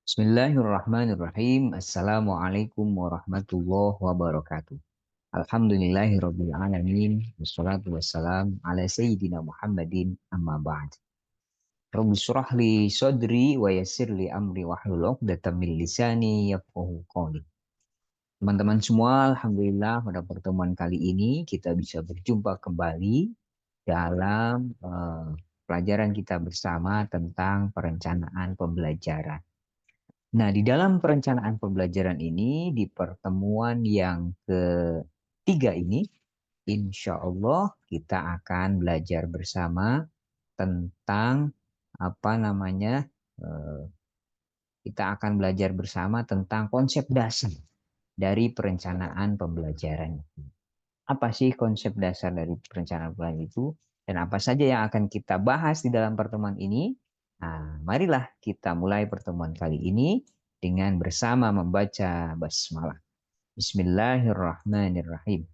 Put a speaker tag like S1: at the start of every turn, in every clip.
S1: Bismillahirrahmanirrahim. Assalamualaikum warahmatullahi wabarakatuh. Alhamdulillahirabbil alamin. Wassalatu wassalam ala sayyidina Muhammadin amma ba'd. Rabbi shrah li sadri wa yassir li amri wahlul 'uqdatam min lisani yafqahu qawli. Teman-teman semua, alhamdulillah pada pertemuan kali ini kita bisa berjumpa kembali dalam pelajaran kita bersama tentang perencanaan pembelajaran. Nah, di dalam perencanaan pembelajaran ini, di pertemuan yang ketiga ini, insya Allah kita akan belajar bersama tentang apa namanya, kita akan belajar bersama tentang konsep dasar dari perencanaan pembelajaran. Apa sih konsep dasar dari perencanaan pembelajaran itu? Dan apa saja yang akan kita bahas di dalam pertemuan ini? Nah, marilah kita mulai pertemuan kali ini dengan bersama membaca basmalah. Bismillahirrahmanirrahim.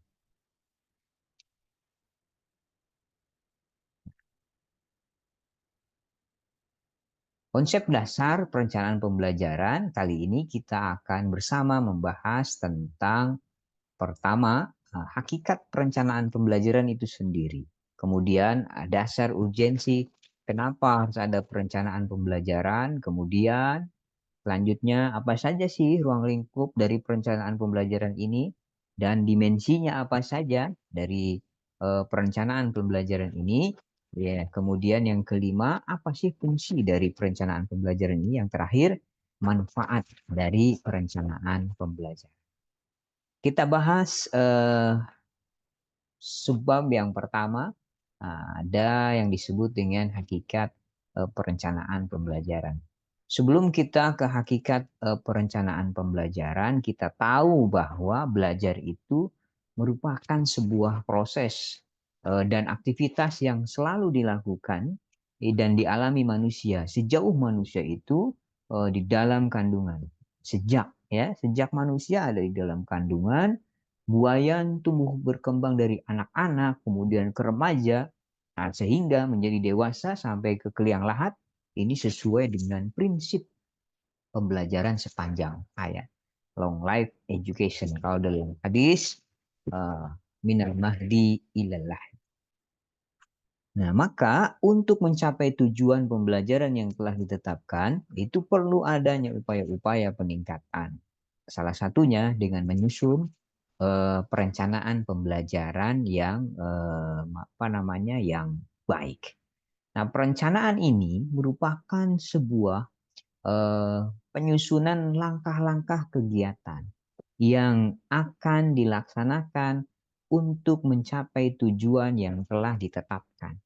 S1: Konsep dasar perencanaan pembelajaran kali ini kita akan bersama membahas tentang pertama, hakikat perencanaan pembelajaran itu sendiri. Kemudian dasar urgensi, kenapa harus ada perencanaan pembelajaran. Kemudian selanjutnya, apa saja sih ruang lingkup dari perencanaan pembelajaran ini dan dimensinya apa saja dari perencanaan pembelajaran ini. Ya, kemudian yang kelima, apa sih fungsi dari perencanaan pembelajaran ini? Yang terakhir, manfaat dari perencanaan pembelajaran. Kita bahas sebab yang pertama, ada yang disebut dengan hakikat perencanaan pembelajaran. Sebelum kita ke hakikat perencanaan pembelajaran, kita tahu bahwa belajar itu merupakan sebuah proses dan aktivitas yang selalu dilakukan dan dialami manusia sejauh manusia itu di dalam kandungan. Sejak manusia ada di dalam kandungan, buayan tumbuh berkembang dari anak-anak, kemudian ke remaja, sehingga menjadi dewasa sampai ke liang lahat. Ini sesuai dengan prinsip pembelajaran sepanjang hayat. Long life education. Kalau dalam hadis, minal mahdi ilallah. Nah, maka untuk mencapai tujuan pembelajaran yang telah ditetapkan, itu perlu adanya upaya-upaya peningkatan. Salah satunya dengan menyusun perencanaan pembelajaran yang yang baik. Nah, perencanaan ini merupakan sebuah penyusunan langkah-langkah kegiatan yang akan dilaksanakan untuk mencapai tujuan yang telah ditetapkan.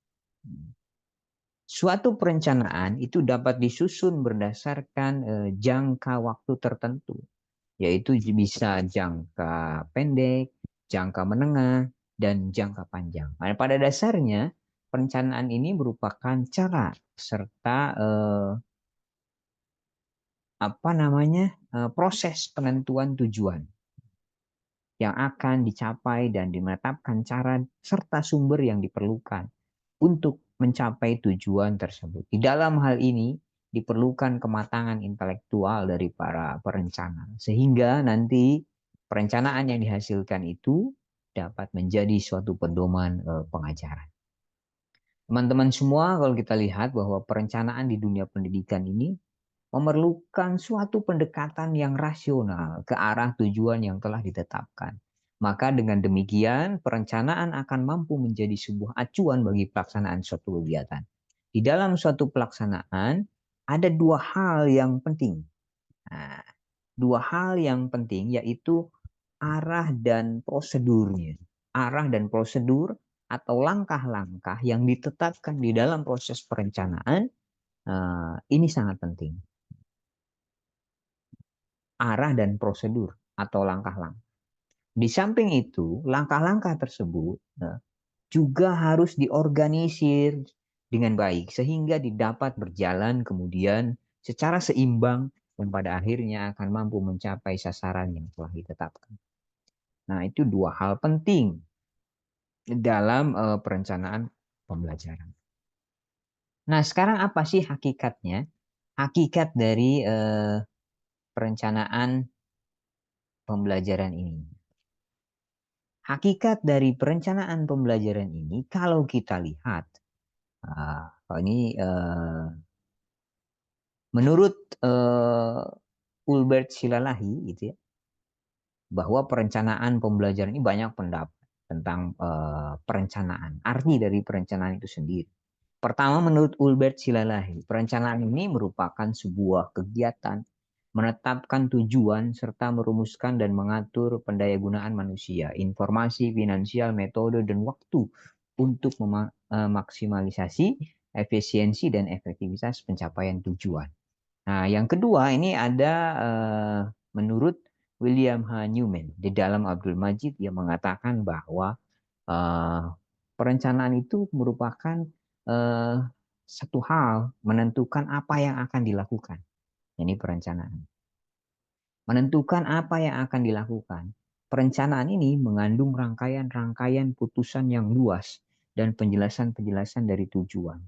S1: Suatu perencanaan itu dapat disusun berdasarkan jangka waktu tertentu, yaitu bisa jangka pendek, jangka menengah, dan jangka panjang. Nah, pada dasarnya, perencanaan ini merupakan cara serta proses penentuan tujuan yang akan dicapai dan dimenetapkan cara serta sumber yang diperlukan untuk mencapai tujuan tersebut. Di dalam hal ini diperlukan kematangan intelektual dari para perencana sehingga nanti perencanaan yang dihasilkan itu dapat menjadi suatu pedoman pengajaran. Teman-teman semua, kalau kita lihat bahwa perencanaan di dunia pendidikan ini memerlukan suatu pendekatan yang rasional ke arah tujuan yang telah ditetapkan. Maka dengan demikian, perencanaan akan mampu menjadi sebuah acuan bagi pelaksanaan suatu kegiatan. Di dalam suatu pelaksanaan, ada dua hal yang penting. Nah, dua hal yang penting yaitu arah dan prosedurnya. Arah dan prosedur atau langkah-langkah yang ditetapkan di dalam proses perencanaan, ini sangat penting. Arah dan prosedur atau langkah-langkah. Di samping itu, langkah-langkah tersebut juga harus diorganisir dengan baik sehingga didapat berjalan kemudian secara seimbang dan pada akhirnya akan mampu mencapai sasaran yang telah ditetapkan. Nah, itu dua hal penting dalam perencanaan pembelajaran. Nah, sekarang apa sih hakikatnya? Hakikat dari perencanaan pembelajaran ini. Hakikat dari perencanaan pembelajaran ini, kalau kita lihat, ini menurut Ulbert Silalahi, gitu ya, bahwa perencanaan pembelajaran ini banyak pendapat tentang perencanaan, arti dari perencanaan itu sendiri. Pertama, menurut Ulbert Silalahi, perencanaan ini merupakan sebuah kegiatan menetapkan tujuan serta merumuskan dan mengatur pendayagunaan manusia, informasi, finansial, metode, dan waktu untuk memaksimalisasi efisiensi dan efektivitas pencapaian tujuan. Nah, yang kedua ini ada menurut William H. Newman di dalam Abdul Majid yang mengatakan bahwa perencanaan itu merupakan satu hal menentukan apa yang akan dilakukan. Ini perencanaan. Menentukan apa yang akan dilakukan. Perencanaan ini mengandung rangkaian-rangkaian putusan yang luas dan penjelasan-penjelasan dari tujuan.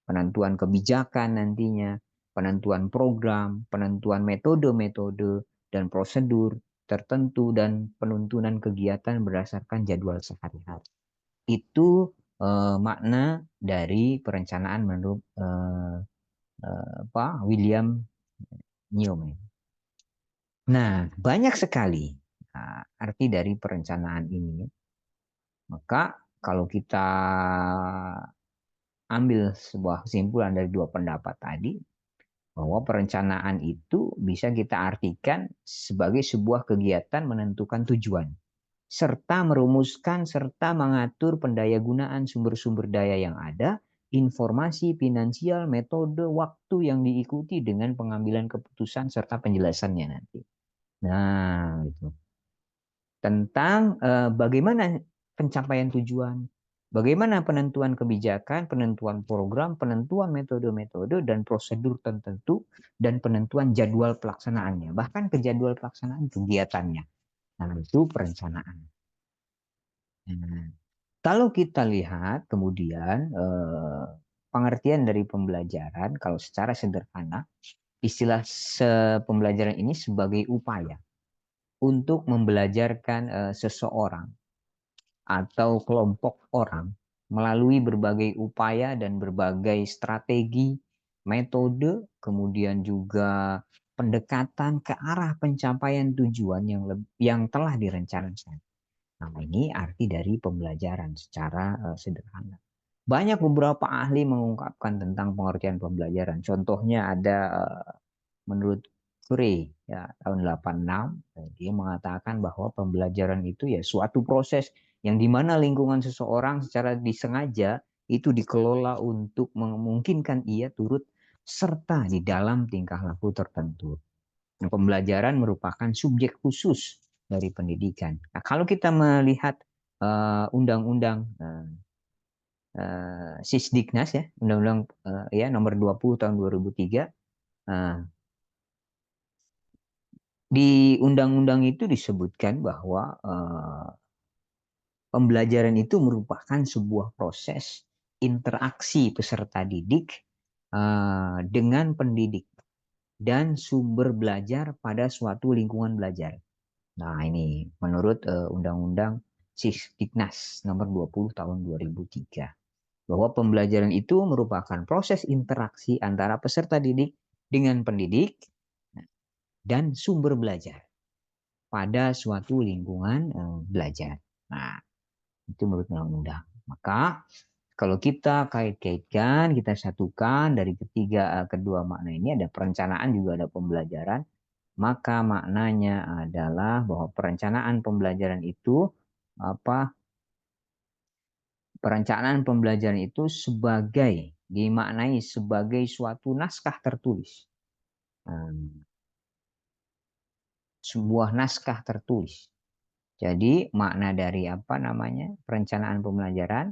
S1: Penentuan kebijakan nantinya, penentuan program, penentuan metode-metode dan prosedur tertentu, dan penuntunan kegiatan berdasarkan jadwal sehari-hari. Itu makna dari perencanaan menurut William Newman. Nah, banyak sekali arti dari perencanaan ini. Maka kalau kita ambil sebuah kesimpulan dari dua pendapat tadi, bahwa perencanaan itu bisa kita artikan sebagai sebuah kegiatan menentukan tujuan, serta merumuskan serta mengatur pendayagunaan sumber-sumber daya yang ada, informasi, finansial, metode, waktu yang diikuti dengan pengambilan keputusan serta penjelasannya nanti. Nah, itu tentang bagaimana pencapaian tujuan, bagaimana penentuan kebijakan, penentuan program, penentuan metode-metode dan prosedur tertentu, dan penentuan jadwal pelaksanaannya, bahkan ke jadwal pelaksanaan kegiatannya. Nah, itu perencanaan. Nah, kalau kita lihat kemudian pengertian dari pembelajaran, kalau secara sederhana, istilah pembelajaran ini sebagai upaya untuk membelajarkan seseorang atau kelompok orang melalui berbagai upaya dan berbagai strategi, metode, kemudian juga pendekatan ke arah pencapaian tujuan yang telah direncanakan. Nah, ini arti dari pembelajaran secara sederhana. Banyak beberapa ahli mengungkapkan tentang pengertian pembelajaran. Contohnya ada menurut Curie ya tahun 86, dia mengatakan bahwa pembelajaran itu ya suatu proses yang dimana lingkungan seseorang secara disengaja itu dikelola untuk memungkinkan ia turut serta di dalam tingkah laku tertentu. Nah, pembelajaran merupakan subjek khusus dari pendidikan. Nah, kalau kita melihat undang-undang Sisdiknas ya, undang-undang ya nomor 20 tahun 2003, di undang-undang itu disebutkan bahwa pembelajaran itu merupakan sebuah proses interaksi peserta didik dengan pendidik dan sumber belajar pada suatu lingkungan belajar. Nah, ini menurut Undang-Undang Sisdiknas nomor 20 tahun 2003. Bahwa pembelajaran itu merupakan proses interaksi antara peserta didik dengan pendidik dan sumber belajar pada suatu lingkungan belajar. Nah, itu menurut undang-undang. Maka kalau kita kait-kaitkan, kita satukan dari kedua makna ini, ada perencanaan juga ada pembelajaran, maka maknanya adalah bahwa perencanaan pembelajaran itu perencanaan pembelajaran itu dimaknai sebagai suatu naskah tertulis. Sebuah naskah tertulis. Jadi makna dari perencanaan pembelajaran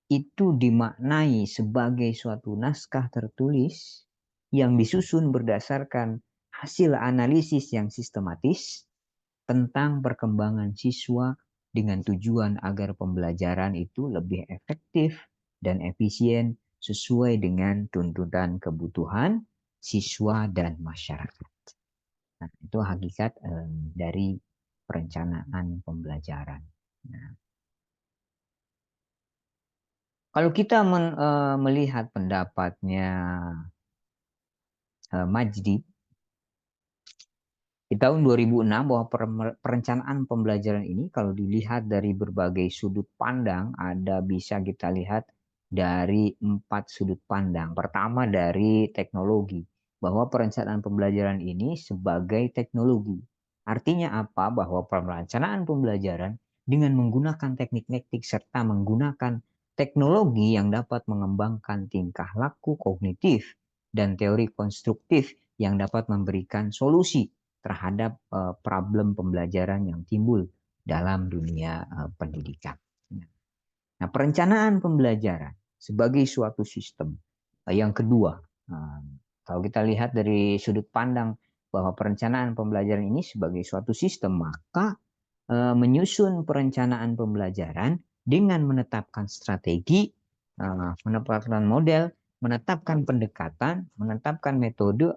S1: itu dimaknai sebagai suatu naskah tertulis yang disusun berdasarkan hasil analisis yang sistematis tentang perkembangan siswa dengan tujuan agar pembelajaran itu lebih efektif dan efisien sesuai dengan tuntutan kebutuhan siswa dan masyarakat. Nah, itu hakikat dari perencanaan pembelajaran. Nah, kalau kita melihat pendapatnya Majdi di tahun 2006 bahwa perencanaan pembelajaran ini kalau dilihat dari berbagai sudut pandang bisa kita lihat dari 4 sudut pandang. Pertama dari teknologi, bahwa perencanaan pembelajaran ini sebagai teknologi. Artinya apa? Bahwa perencanaan pembelajaran dengan menggunakan teknik-teknik serta menggunakan teknologi yang dapat mengembangkan tingkah laku kognitif dan teori konstruktif yang dapat memberikan solusi terhadap problem pembelajaran yang timbul dalam dunia pendidikan. Nah, perencanaan pembelajaran sebagai suatu sistem. Yang kedua, kalau kita lihat dari sudut pandang bahwa perencanaan pembelajaran ini sebagai suatu sistem, maka menyusun perencanaan pembelajaran dengan menetapkan strategi, menetapkan model, menetapkan pendekatan, menetapkan metode,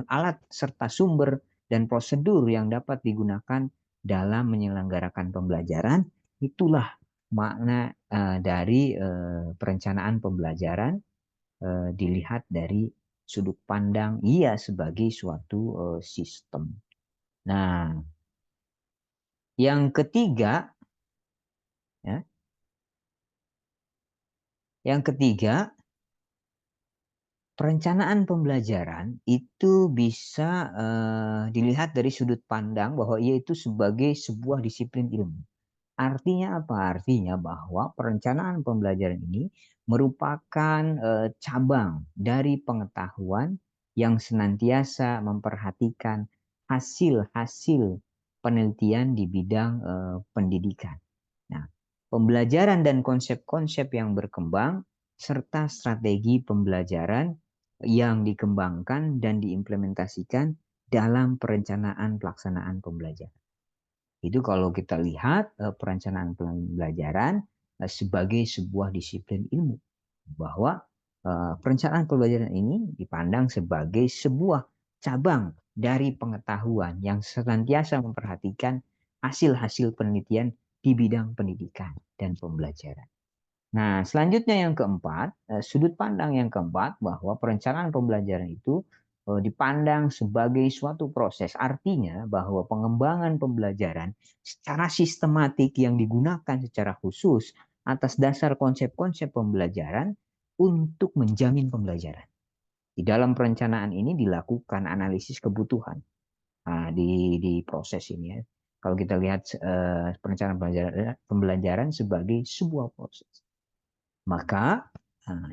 S1: alat serta sumber dan prosedur yang dapat digunakan dalam menyelenggarakan pembelajaran. Itulah makna dari perencanaan pembelajaran dilihat dari sudut pandang ia sebagai suatu sistem. Nah, yang ketiga, ya, perencanaan pembelajaran itu bisa dilihat dari sudut pandang bahwa ia itu sebagai sebuah disiplin ilmu. Artinya apa? Artinya bahwa perencanaan pembelajaran ini merupakan cabang dari pengetahuan yang senantiasa memperhatikan hasil-hasil penelitian di bidang pendidikan. Nah, pembelajaran dan konsep-konsep yang berkembang serta strategi pembelajaran yang dikembangkan dan diimplementasikan dalam perencanaan pelaksanaan pembelajaran. Itu kalau kita lihat perencanaan pembelajaran sebagai sebuah disiplin ilmu, bahwa perencanaan pembelajaran ini dipandang sebagai sebuah cabang dari pengetahuan yang senantiasa memperhatikan hasil-hasil penelitian di bidang pendidikan dan pembelajaran. Nah, selanjutnya yang keempat, sudut pandang yang keempat bahwa perencanaan pembelajaran itu dipandang sebagai suatu proses. Artinya bahwa pengembangan pembelajaran secara sistematik yang digunakan secara khusus atas dasar konsep-konsep pembelajaran untuk menjamin pembelajaran. Di dalam perencanaan ini dilakukan analisis kebutuhan di proses ini ya. Kalau kita lihat perencanaan pembelajaran sebagai sebuah proses. Maka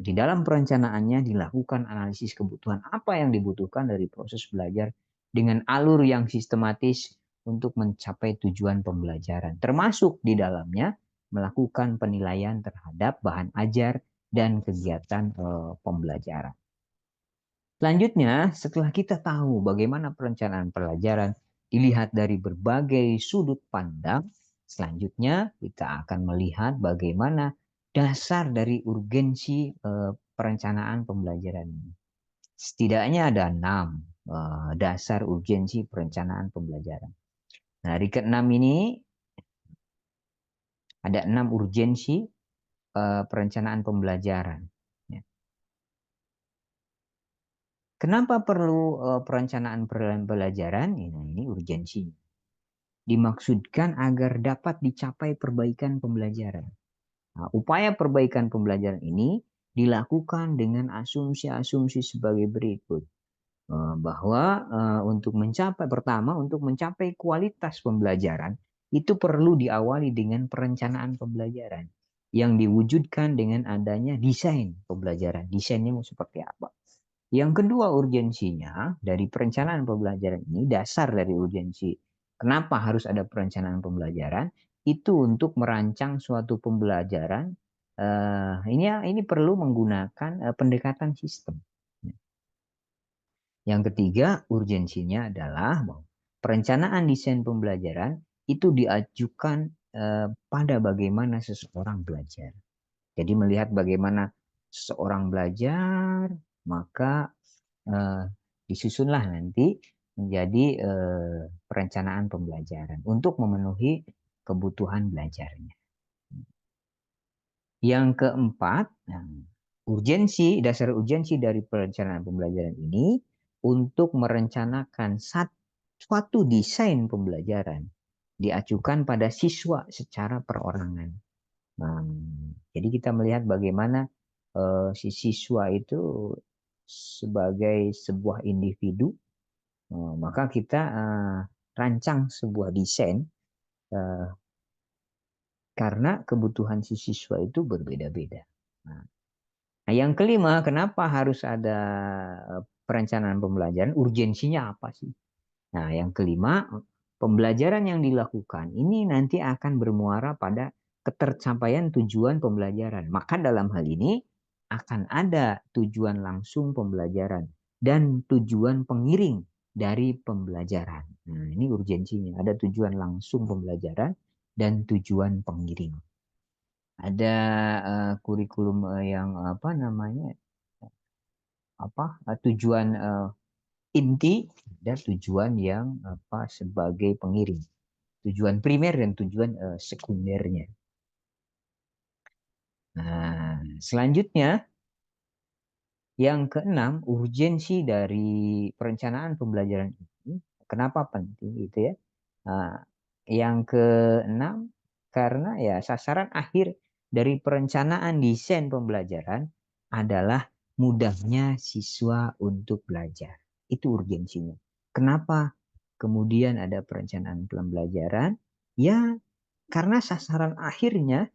S1: di dalam perencanaannya dilakukan analisis kebutuhan apa yang dibutuhkan dari proses belajar dengan alur yang sistematis untuk mencapai tujuan pembelajaran. Termasuk di dalamnya melakukan penilaian terhadap bahan ajar dan kegiatan pembelajaran. Selanjutnya, setelah kita tahu bagaimana perencanaan pelajaran dilihat dari berbagai sudut pandang, selanjutnya kita akan melihat bagaimana dasar dari urgensi perencanaan pembelajaran ini. Setidaknya ada 6 dasar urgensi perencanaan pembelajaran. Nah, dari ke-6 ini ada 6 urgensi perencanaan pembelajaran. Kenapa perlu perencanaan pembelajaran? Ini urgensinya. Dimaksudkan agar dapat dicapai perbaikan pembelajaran. Nah, upaya perbaikan pembelajaran ini dilakukan dengan asumsi-asumsi sebagai berikut. Bahwa untuk mencapai kualitas pembelajaran itu perlu diawali dengan perencanaan pembelajaran yang diwujudkan dengan adanya desain pembelajaran. Desainnya mau seperti apa? Yang kedua urgensinya dari perencanaan pembelajaran ini, dasar dari urgensi kenapa harus ada perencanaan pembelajaran, itu untuk merancang suatu pembelajaran ini perlu menggunakan pendekatan sistem. Yang ketiga urgensinya adalah bahwa perencanaan desain pembelajaran itu diajukan pada bagaimana seseorang belajar. Jadi melihat bagaimana seseorang belajar, maka Disusunlah nanti menjadi perencanaan pembelajaran untuk memenuhi kebutuhan belajarnya. Yang keempat, nah, dasar urgensi dari perencanaan pembelajaran ini untuk merencanakan suatu desain pembelajaran diajukan pada siswa secara perorangan. Nah, jadi kita melihat bagaimana si siswa itu sebagai sebuah individu, maka kita rancang sebuah desain eh, karena kebutuhan si siswa itu berbeda-beda. Nah, yang kelima, kenapa harus ada perencanaan pembelajaran? Urgensinya apa sih? Nah, yang kelima, pembelajaran yang dilakukan ini nanti akan bermuara pada ketercapaian tujuan pembelajaran. Maka dalam hal ini akan ada tujuan langsung pembelajaran dan tujuan pengiring dari pembelajaran. Nah, ini urgensinya. Ada tujuan langsung pembelajaran dan tujuan pengiring. Ada kurikulum yang apa namanya? Tujuan inti dan tujuan yang apa sebagai pengiring, tujuan primer dan tujuan sekundernya. Nah, selanjutnya yang keenam, urgensi dari perencanaan pembelajaran ini. Kenapa penting itu ya? Nah, yang keenam, karena ya sasaran akhir dari perencanaan desain pembelajaran adalah mudahnya siswa untuk belajar. Itu urgensinya. Kenapa kemudian ada perencanaan pembelajaran? Ya, karena sasaran akhirnya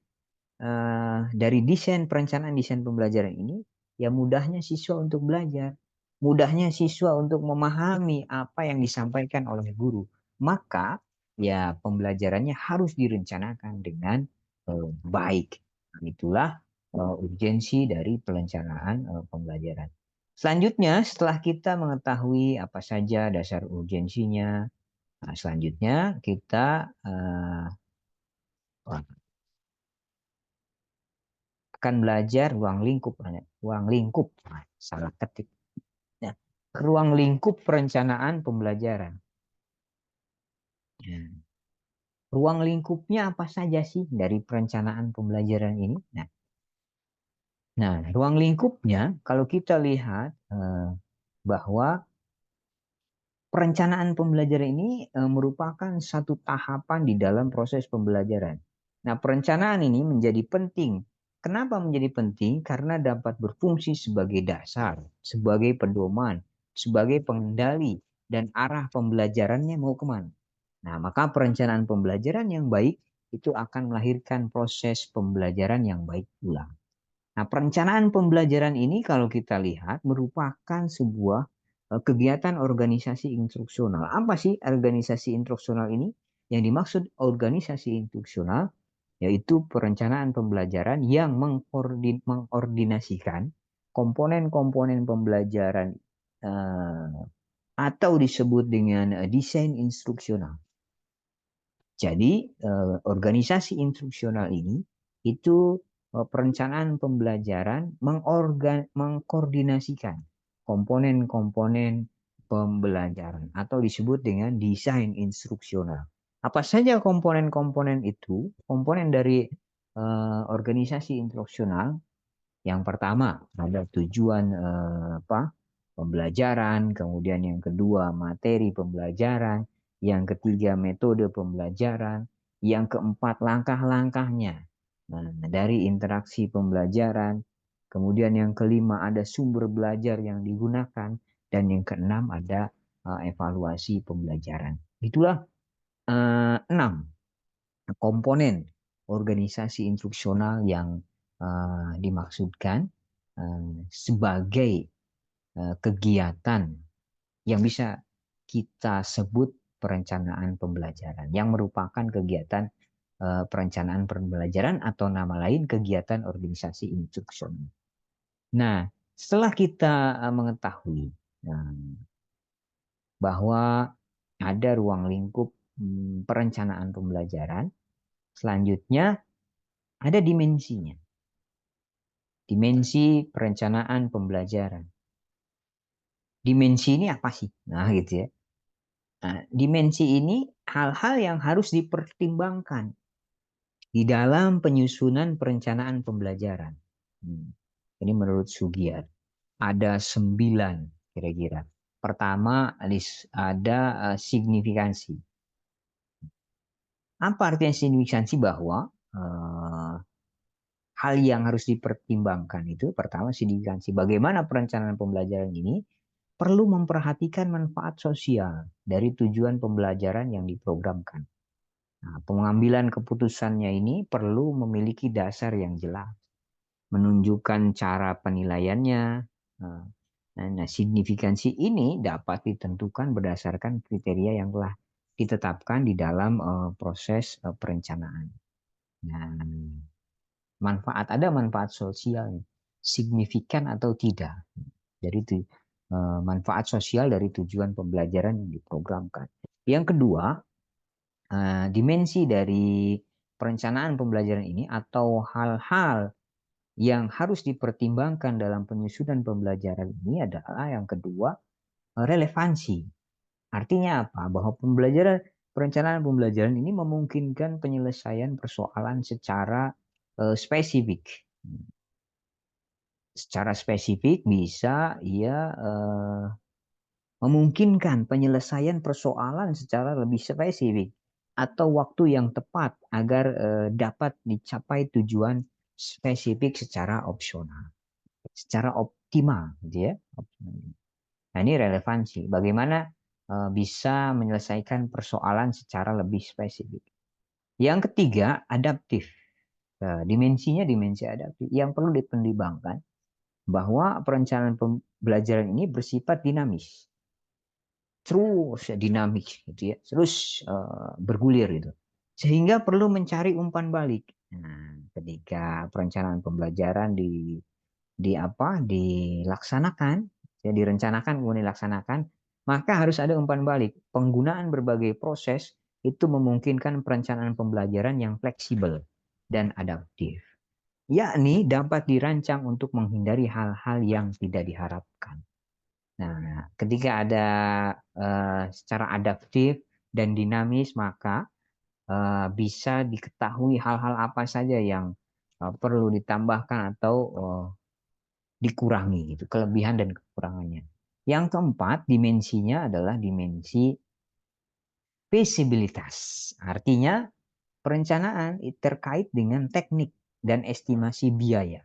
S1: dari perencanaan desain pembelajaran ini, ya mudahnya siswa untuk belajar, mudahnya siswa untuk memahami apa yang disampaikan oleh guru. Maka ya pembelajarannya harus direncanakan dengan baik. Itulah urgensi dari perencanaan pembelajaran. Selanjutnya, setelah kita mengetahui apa saja dasar urgensinya, nah, selanjutnya kita akan belajar ruang lingkup. Ruang lingkup, salah ketik. Ya. Ruang lingkup perencanaan pembelajaran. Ya. Ruang lingkupnya apa saja sih dari perencanaan pembelajaran ini? Nah, ruang lingkupnya kalau kita lihat bahwa perencanaan pembelajaran ini merupakan satu tahapan di dalam proses pembelajaran. Nah, perencanaan ini menjadi penting. Kenapa menjadi penting? Karena dapat berfungsi sebagai dasar, sebagai pedoman, sebagai pengendali, dan arah pembelajarannya mau kemana. Nah, maka perencanaan pembelajaran yang baik itu akan melahirkan proses pembelajaran yang baik pula. Nah, perencanaan pembelajaran ini kalau kita lihat merupakan sebuah kegiatan organisasi instruksional. Apa sih organisasi instruksional ini? Yang dimaksud organisasi instruksional yaitu perencanaan pembelajaran yang mengkoordinasikan komponen-komponen pembelajaran eh, atau disebut dengan desain instruksional. Jadi organisasi instruksional ini itu perencanaan pembelajaran mengkoordinasikan komponen-komponen pembelajaran atau disebut dengan desain instruksional. Apa saja komponen-komponen itu? Komponen dari organisasi instruksional yang pertama ada tujuan pembelajaran, kemudian yang kedua materi pembelajaran, yang ketiga metode pembelajaran, yang keempat langkah-langkahnya. Nah, dari interaksi pembelajaran, kemudian yang kelima ada sumber belajar yang digunakan, dan yang keenam ada evaluasi pembelajaran. Itulah enam komponen organisasi instruksional yang dimaksudkan sebagai kegiatan yang bisa kita sebut perencanaan pembelajaran, yang merupakan kegiatan perencanaan pembelajaran atau nama lain kegiatan organisasi instruksional. Nah, setelah kita mengetahui bahwa ada ruang lingkup perencanaan pembelajaran, selanjutnya ada dimensinya. Dimensi perencanaan pembelajaran. Dimensi ini apa sih? Nah, gitu ya. Nah, dimensi ini hal-hal yang harus dipertimbangkan di dalam penyusunan perencanaan pembelajaran. Hmm. Ini menurut Sugiyar. Ada 9 kira-kira. Pertama, ada signifikansi. Apa artinya signifikansi? Bahwa hal yang harus dipertimbangkan itu pertama signifikansi. Bagaimana perencanaan pembelajaran ini perlu memperhatikan manfaat sosial dari tujuan pembelajaran yang diprogramkan. Nah, pengambilan keputusannya ini perlu memiliki dasar yang jelas, menunjukkan cara penilaiannya. Nah, signifikansi ini dapat ditentukan berdasarkan kriteria yang telah ditetapkan di dalam proses perencanaan. Nah, ada manfaat sosial signifikan atau tidak. Jadi itu manfaat sosial dari tujuan pembelajaran yang diprogramkan. Yang kedua, dimensi dari perencanaan pembelajaran ini atau hal-hal yang harus dipertimbangkan dalam penyusunan pembelajaran ini adalah yang kedua, relevansi. Artinya apa? Bahwa perencanaan pembelajaran ini memungkinkan penyelesaian persoalan secara spesifik. Secara spesifik bisa memungkinkan penyelesaian persoalan secara lebih spesifik atau waktu yang tepat agar dapat dicapai tujuan spesifik secara opsional, secara optimal, gitu ya. Nah, ini relevansi. Bagaimana bisa menyelesaikan persoalan secara lebih spesifik. Yang ketiga, adaptif. Nah, dimensi adaptif yang perlu dipertimbangkan bahwa perencanaan pembelajaran ini bersifat dinamis, terus ya, dinamik gitu ya, terus bergulir gitu, sehingga perlu mencari umpan balik. Nah, ketika perencanaan pembelajaran dilaksanakan, ya direncanakan kemudian dilaksanakan, maka harus ada umpan balik. Penggunaan berbagai proses itu memungkinkan perencanaan pembelajaran yang fleksibel dan adaptif, yakni dapat dirancang untuk menghindari hal-hal yang tidak diharapkan. Nah, ketika ada secara adaptif dan dinamis, maka bisa diketahui hal-hal apa saja yang perlu ditambahkan atau dikurangi, gitu, kelebihan dan kekurangannya. Yang keempat, dimensinya adalah dimensi visibilitas. Artinya, perencanaan terkait dengan teknik dan estimasi biaya.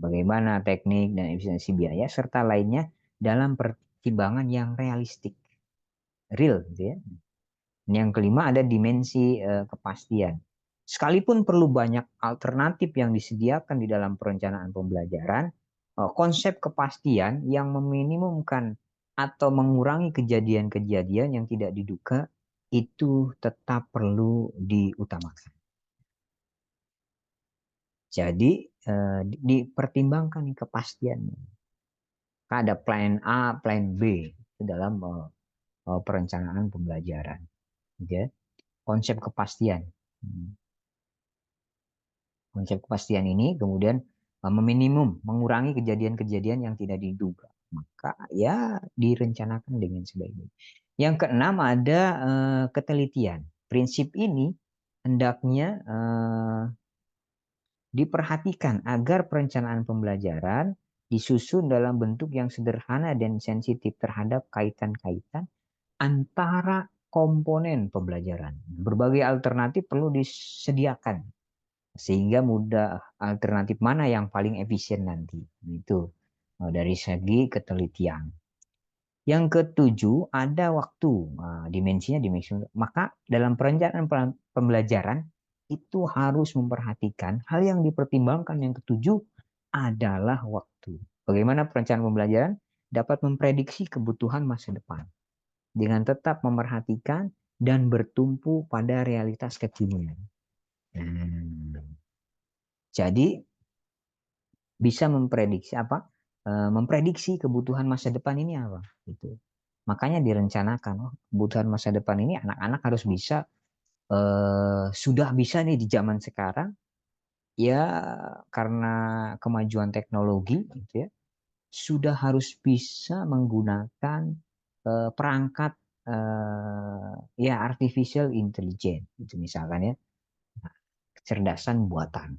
S1: Bagaimana teknik dan efisiensi biaya serta lainnya dalam pertimbangan yang realistik, real, gitu ya. Yang kelima ada dimensi kepastian. Sekalipun perlu banyak alternatif yang disediakan di dalam perencanaan pembelajaran, konsep kepastian yang meminimumkan atau mengurangi kejadian-kejadian yang tidak diduga itu tetap perlu diutamakan. Jadi dipertimbangkan nih kepastiannya. Ada plan A, plan B dalam perencanaan pembelajaran. Ya. Konsep kepastian. Konsep kepastian ini kemudian meminimum, mengurangi kejadian-kejadian yang tidak diduga. Maka ya direncanakan dengan sebaik-baiknya. Yang keenam ada ketelitian. Prinsip ini hendaknya diperhatikan agar perencanaan pembelajaran disusun dalam bentuk yang sederhana dan sensitif terhadap kaitan-kaitan antara komponen pembelajaran. Berbagai alternatif perlu disediakan sehingga mudah alternatif mana yang paling efisien nanti. Itu dari segi ketelitian. Yang ketujuh ada waktu, dimensinya dimensi. Maka dalam perencanaan pembelajaran itu harus memperhatikan hal yang dipertimbangkan. Yang ketujuh adalah waktu. Bagaimana perencanaan pembelajaran dapat memprediksi kebutuhan masa depan dengan tetap memerhatikan dan bertumpu pada realitas kekinian. Jadi bisa memprediksi apa? Memprediksi kebutuhan masa depan ini apa? Gitu. Makanya direncanakan, kebutuhan masa depan ini anak-anak harus bisa sudah bisa nih di zaman sekarang ya karena kemajuan teknologi gitu ya. sudah harus bisa menggunakan perangkat ya artificial intelligence itu misalkan ya, kecerdasan buatan.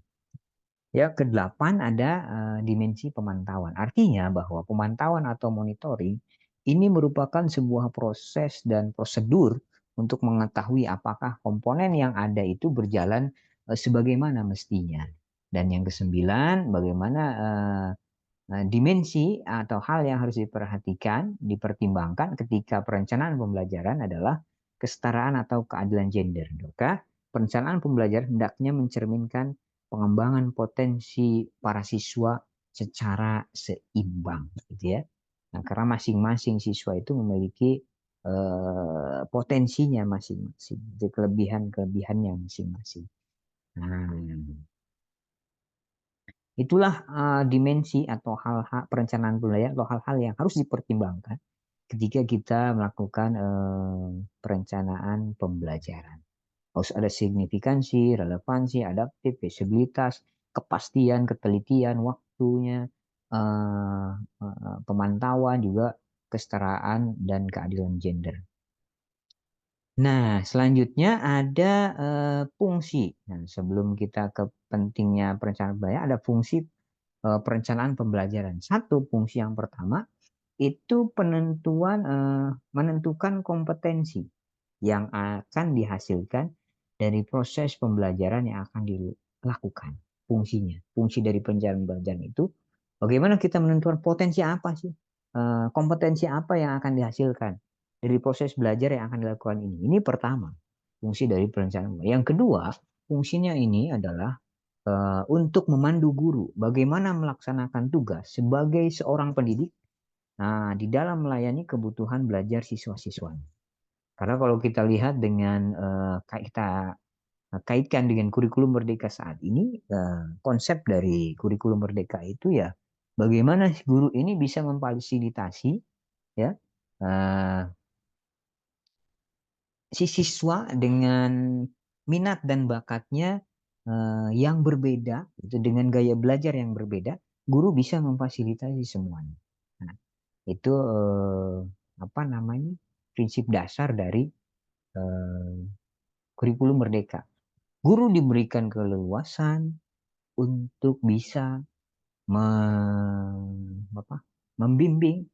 S1: Ya, kedelapan ada dimensi pemantauan. Artinya bahwa pemantauan atau monitoring ini merupakan sebuah proses dan prosedur untuk mengetahui apakah komponen yang ada itu berjalan sebagaimana mestinya. Dan yang kesembilan, bagaimana dimensi atau hal yang harus diperhatikan, dipertimbangkan ketika perencanaan pembelajaran adalah kesetaraan atau keadilan gender. Maka perencanaan pembelajaran hendaknya mencerminkan pengembangan potensi para siswa secara seimbang, gitu ya. Nah, karena masing-masing siswa itu memiliki potensinya masing-masing, kelebihan-kelebihannya masing-masing. Nah, itulah dimensi atau hal-hal perencanaan pembelajaran atau hal-hal yang harus dipertimbangkan ketika kita melakukan perencanaan pembelajaran. Harus ada signifikansi, relevansi, adaptif, visibilitas, kepastian, ketelitian, waktunya, pemantauan juga kesetaraan dan keadilan gender. Nah, selanjutnya ada fungsi. Nah, sebelum kita ke pentingnya perencanaan pembelajaran, ada fungsi perencanaan pembelajaran. Satu, fungsi yang pertama itu menentukan kompetensi yang akan dihasilkan dari proses pembelajaran yang akan dilakukan. Fungsinya, fungsi dari perencanaan pembelajaran itu bagaimana kita menentukan potensi apa sih, kompetensi apa yang akan dihasilkan dari proses belajar yang akan dilakukan ini. Ini pertama, fungsi dari perencanaan. Yang kedua, fungsinya ini adalah untuk memandu guru bagaimana melaksanakan tugas sebagai seorang pendidik di dalam melayani kebutuhan belajar siswa-siswanya. Karena kalau kita lihat dengan kita kaitkan dengan kurikulum merdeka saat ini, konsep dari kurikulum merdeka itu ya bagaimana guru ini bisa memfasilitasi ya si siswa dengan minat dan bakatnya yang berbeda, itu dengan gaya belajar yang berbeda, guru bisa memfasilitasi semuanya. Nah, itu apa namanya prinsip dasar dari eh, kurikulum merdeka. Guru diberikan keleluasan untuk bisa membimbing,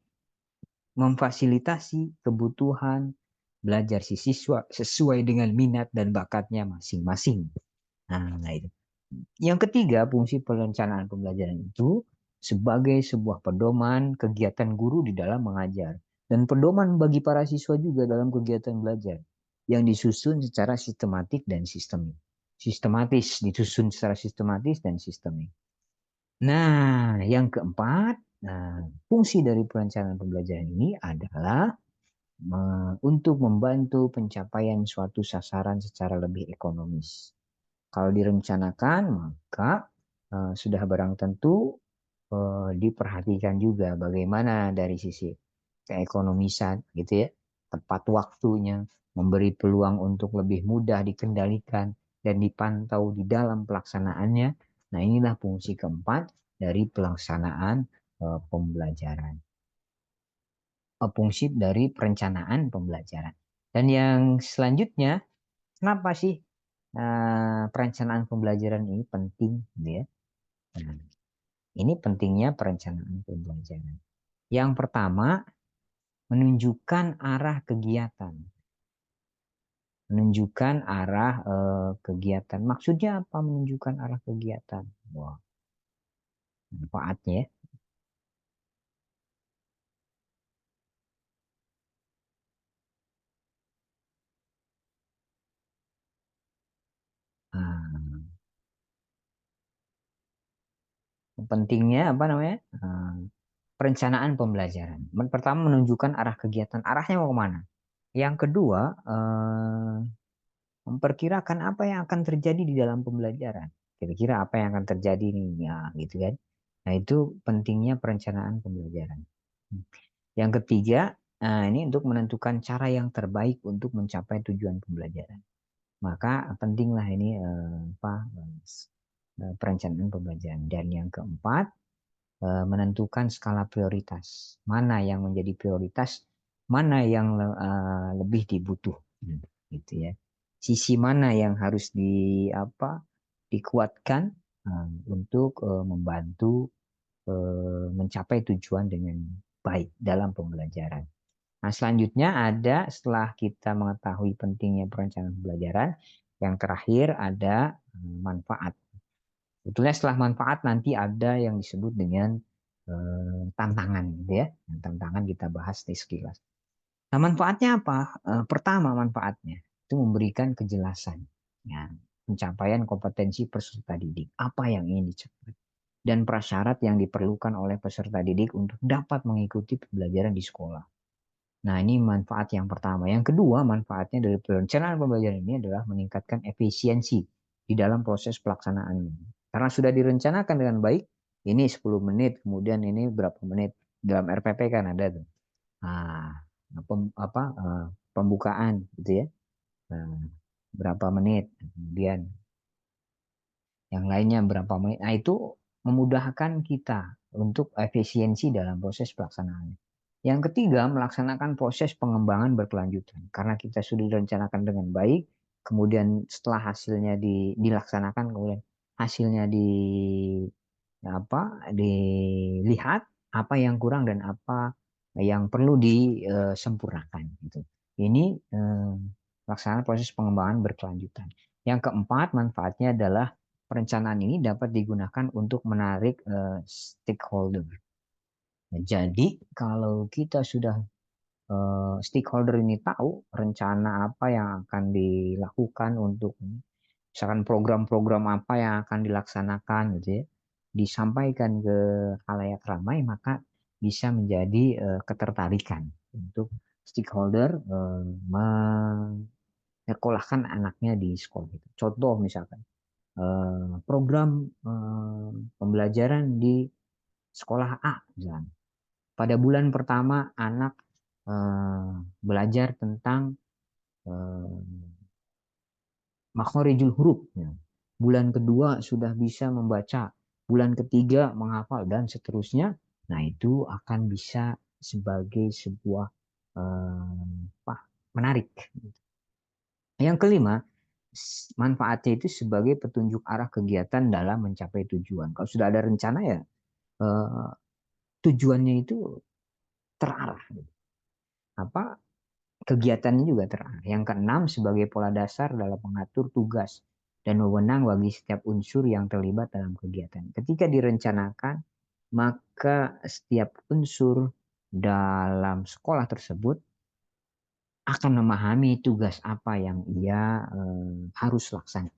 S1: memfasilitasi kebutuhan belajar si siswa sesuai dengan minat dan bakatnya masing-masing. Nah, itu. Yang ketiga, fungsi perencanaan pembelajaran itu sebagai sebuah pedoman kegiatan guru di dalam mengajar dan pedoman bagi para siswa juga dalam kegiatan belajar yang disusun secara sistematik dan sistemik. Sistematis, disusun secara sistematis dan sistemik. Nah, yang keempat, fungsi dari perencanaan pembelajaran ini adalah untuk membantu pencapaian suatu sasaran secara lebih ekonomis. Kalau direncanakan, maka sudah barang tentu diperhatikan juga bagaimana dari sisi keekonomisan, gitu ya, tepat waktunya, memberi peluang untuk lebih mudah dikendalikan dan dipantau di dalam pelaksanaannya. Nah, inilah fungsi keempat dari pelaksanaan pembelajaran. Fungsi dari perencanaan pembelajaran. Dan yang selanjutnya, kenapa sih perencanaan pembelajaran ini penting, gitu ya? Nah, ini pentingnya perencanaan pembelajaran. Yang pertama, menunjukkan arah kegiatan. Menunjukkan arah kegiatan. Maksudnya apa menunjukkan arah kegiatan? Wah, manfaatnya. Nah, pentingnya apa namanya? Perencanaan pembelajaran. Pertama, menunjukkan arah kegiatan. Arahnya mau kemana? Yang kedua, memperkirakan apa yang akan terjadi di dalam pembelajaran. Kira-kira apa yang akan terjadi nih, ya, gitu kan. Nah, itu pentingnya perencanaan pembelajaran. Yang ketiga, ini untuk menentukan cara yang terbaik untuk mencapai tujuan pembelajaran. Maka pentinglah ini perencanaan pembelajaran. Dan yang keempat, menentukan skala prioritas. Mana yang menjadi prioritas, mana yang lebih dibutuh, gitu ya. Sisi mana yang harus dikuatkan untuk membantu mencapai tujuan dengan baik dalam pembelajaran. Nah, selanjutnya setelah kita mengetahui pentingnya perencanaan pembelajaran, yang terakhir ada manfaat. Sebetulnya setelah manfaat nanti ada yang disebut dengan tantangan, gitu ya. Tantangan kita bahas di sekilas. Nah, manfaatnya apa? Pertama, manfaatnya itu memberikan kejelasan, ya, pencapaian kompetensi peserta didik. Apa yang ingin dicapai dan prasyarat yang diperlukan oleh peserta didik untuk dapat mengikuti pembelajaran di sekolah. Nah, ini manfaat yang pertama. Yang kedua, manfaatnya dari perencanaan pembelajaran ini adalah meningkatkan efisiensi di dalam proses pelaksanaannya. Karena sudah direncanakan dengan baik, ini 10 menit, kemudian ini berapa menit. Dalam RPP kan ada tuh. Nah, pembukaan gitu ya. Nah, berapa menit. Kemudian yang lainnya berapa menit. Nah, itu memudahkan kita untuk efisiensi dalam proses pelaksanaan. Yang ketiga, melaksanakan proses pengembangan berkelanjutan. Karena kita sudah direncanakan dengan baik, kemudian setelah hasilnya dilaksanakan, kemudian hasilnya dilihat apa yang kurang dan apa yang perlu disempurnakan. Gitu. Ini pelaksanaan proses pengembangan berkelanjutan. Yang keempat, manfaatnya adalah perencanaan ini dapat digunakan untuk menarik stakeholder. Nah, jadi kalau kita sudah stakeholder ini tahu rencana apa yang akan dilakukan untuk misalkan program-program apa yang akan dilaksanakan gitu ya, disampaikan ke khalayak ramai, maka bisa menjadi ketertarikan untuk stakeholder menyekolahkan anaknya di sekolah itu. Contoh misalkan program pembelajaran di sekolah A misalnya. Pada bulan pertama anak belajar tentang makhorijul huruf. Ya. Bulan kedua sudah bisa membaca, bulan ketiga menghafal dan seterusnya. Nah, itu akan bisa sebagai sebuah menarik. Yang kelima, manfaatnya itu sebagai petunjuk arah kegiatan dalam mencapai tujuan. Kalau sudah ada rencana ya tujuannya itu terarah. Apa kegiatannya juga terarah. Yang keenam, sebagai pola dasar dalam mengatur tugas dan wewenang bagi setiap unsur yang terlibat dalam kegiatan. Ketika direncanakan, maka setiap unsur dalam sekolah tersebut akan memahami tugas apa yang ia harus laksanakan.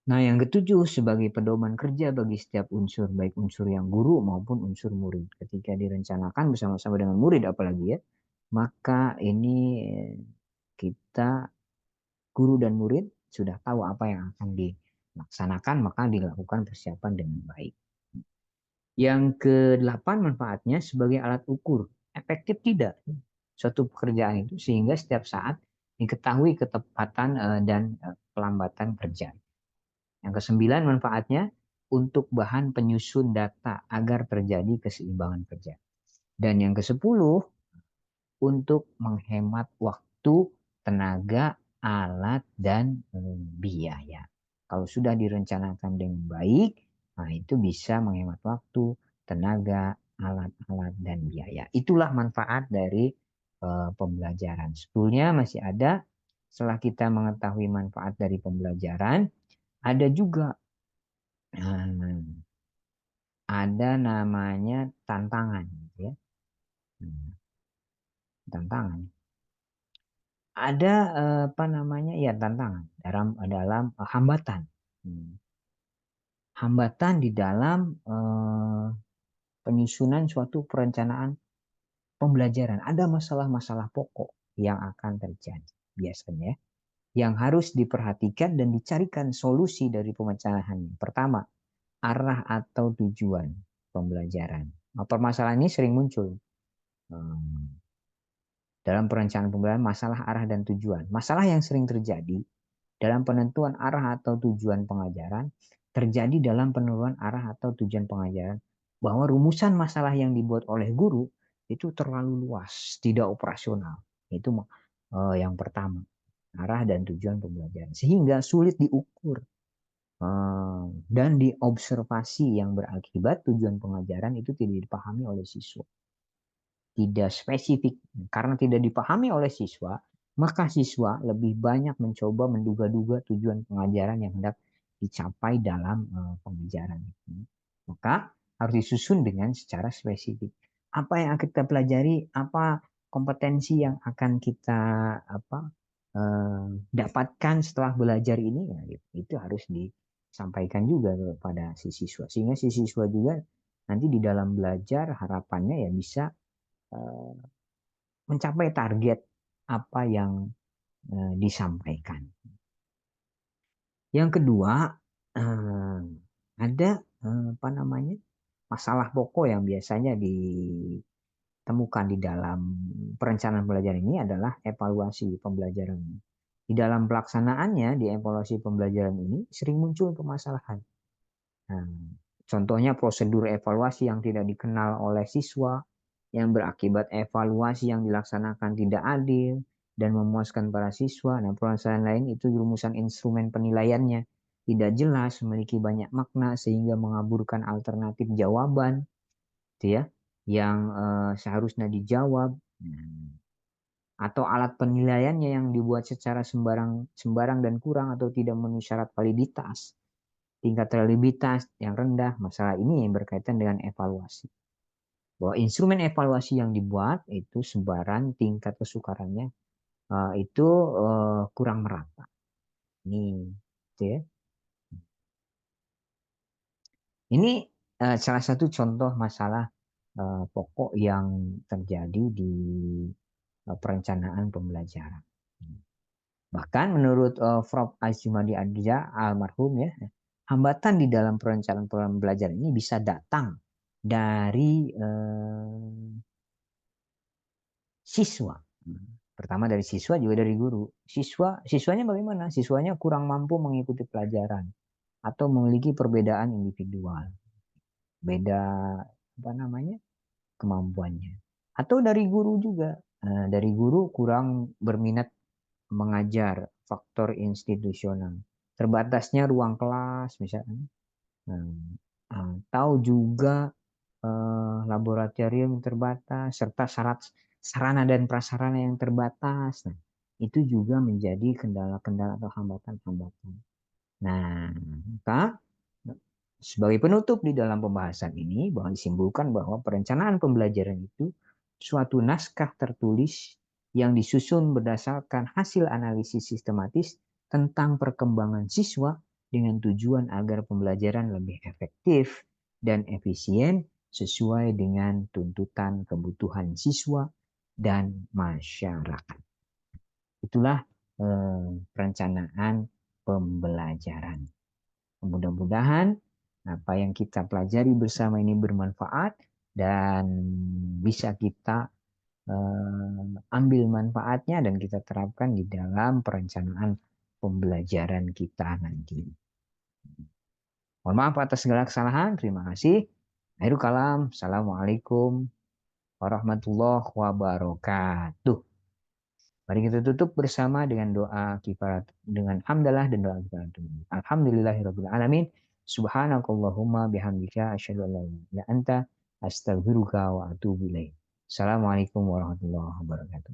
S1: Nah, yang ketujuh, sebagai pedoman kerja bagi setiap unsur, baik unsur yang guru maupun unsur murid. Ketika direncanakan bersama-sama dengan murid apalagi ya, maka ini kita guru dan murid sudah tahu apa yang akan dilaksanakan, maka dilakukan persiapan dengan baik. Yang kedelapan, manfaatnya sebagai alat ukur efektif tidak suatu pekerjaan itu sehingga setiap saat diketahui ketepatan dan kelambatan kerja. Yang kesembilan, manfaatnya untuk bahan penyusun data agar terjadi keseimbangan kerja. Dan yang kesepuluh, untuk menghemat waktu, tenaga, alat, dan biaya. Kalau sudah direncanakan dengan baik, nah itu bisa menghemat waktu, tenaga, alat-alat, dan biaya. Itulah manfaat dari pembelajaran. Sebetulnya masih ada, setelah kita mengetahui manfaat dari pembelajaran, ada juga ada namanya tantangan, ya. Tantangan. Ada apa namanya ya tantangan dalam hambatan. Hambatan di dalam penyusunan suatu perencanaan pembelajaran. Ada masalah-masalah pokok yang akan terjadi biasanya yang harus diperhatikan dan dicarikan solusi dari pemecahannya. Pertama, arah atau tujuan pembelajaran. Nah, permasalahan ini sering muncul dalam perencanaan pembelajaran, masalah arah dan tujuan. Masalah yang sering terjadi dalam penentuan arah atau tujuan pengajaran terjadi dalam penurunan arah atau tujuan pengajaran bahwa rumusan masalah yang dibuat oleh guru itu terlalu luas, tidak operasional. Itu yang pertama, arah dan tujuan pembelajaran. Sehingga sulit diukur dan diobservasi yang berakibat tujuan pengajaran itu tidak dipahami oleh siswa. Tidak spesifik. Karena tidak dipahami oleh siswa, maka siswa lebih banyak mencoba menduga-duga tujuan pengajaran yang hendak dicapai dalam pengajaran. Maka harus disusun dengan secara spesifik. Apa yang akan kita pelajari, apa kompetensi yang akan kita dapatkan setelah belajar ini, ya, itu harus disampaikan juga kepada si siswa. Sehingga si siswa juga nanti di dalam belajar harapannya ya bisa mencapai target apa yang disampaikan. Yang kedua, ada apa namanya masalah pokok yang biasanya ditemukan di dalam perencanaan pembelajaran ini adalah evaluasi pembelajaran. Di dalam pelaksanaannya, di evaluasi pembelajaran ini sering muncul permasalahan. Nah, contohnya prosedur evaluasi yang tidak dikenal oleh siswa, yang berakibat evaluasi yang dilaksanakan tidak adil dan memuaskan para siswa. Nah, permasalahan lain itu rumusan instrumen penilaiannya tidak jelas, memiliki banyak makna sehingga mengaburkan alternatif jawaban, gitu ya, yang seharusnya dijawab. Atau alat penilaiannya yang dibuat secara sembarang dan kurang atau tidak memenuhi syarat validitas, tingkat reliabilitas yang rendah. Masalah ini yang berkaitan dengan evaluasi. Bahwa instrumen evaluasi yang dibuat itu sebaran tingkat kesukarannya itu kurang merata. Ini, gitu ya. Ini salah satu contoh masalah pokok yang terjadi di perencanaan pembelajaran. Bahkan menurut Prof. Azimadi Adja almarhum ya, hambatan di dalam perencanaan pembelajaran ini bisa datang dari siswa. Pertama dari siswa, juga dari guru. Siswanya bagaimana? Siswanya kurang mampu mengikuti pelajaran atau memiliki perbedaan individual. Beda apa namanya? Kemampuannya. Atau dari guru juga. Dari guru kurang berminat mengajar, faktor institusional. Terbatasnya ruang kelas misalnya. Atau juga laboratorium terbatas serta sarana dan prasarana yang terbatas. Nah, itu juga menjadi kendala-kendala atau hambatan-hambatan. Nah, maka sebagai penutup di dalam pembahasan ini bahwa disimpulkan bahwa perencanaan pembelajaran itu suatu naskah tertulis yang disusun berdasarkan hasil analisis sistematis tentang perkembangan siswa dengan tujuan agar pembelajaran lebih efektif dan efisien sesuai dengan tuntutan kebutuhan siswa dan masyarakat. Itulah perencanaan pembelajaran. Mudah-mudahan apa yang kita pelajari bersama ini bermanfaat dan bisa kita ambil manfaatnya dan kita terapkan di dalam perencanaan pembelajaran kita nanti. Mohon maaf atas segala kesalahan. Terima kasih. Akhirul kalam. Assalamualaikum warahmatullahi wabarakatuh. Mari kita tutup bersama dengan doa kifarat, dengan hamdalah dan doa kifarat. Alhamdulillahirabbil alamin. Subhanakallahumma bihamdika asyhadu an la ilaha illa anta astaghfiruka wa atubu ilaik. Assalamualaikum warahmatullahi wabarakatuh.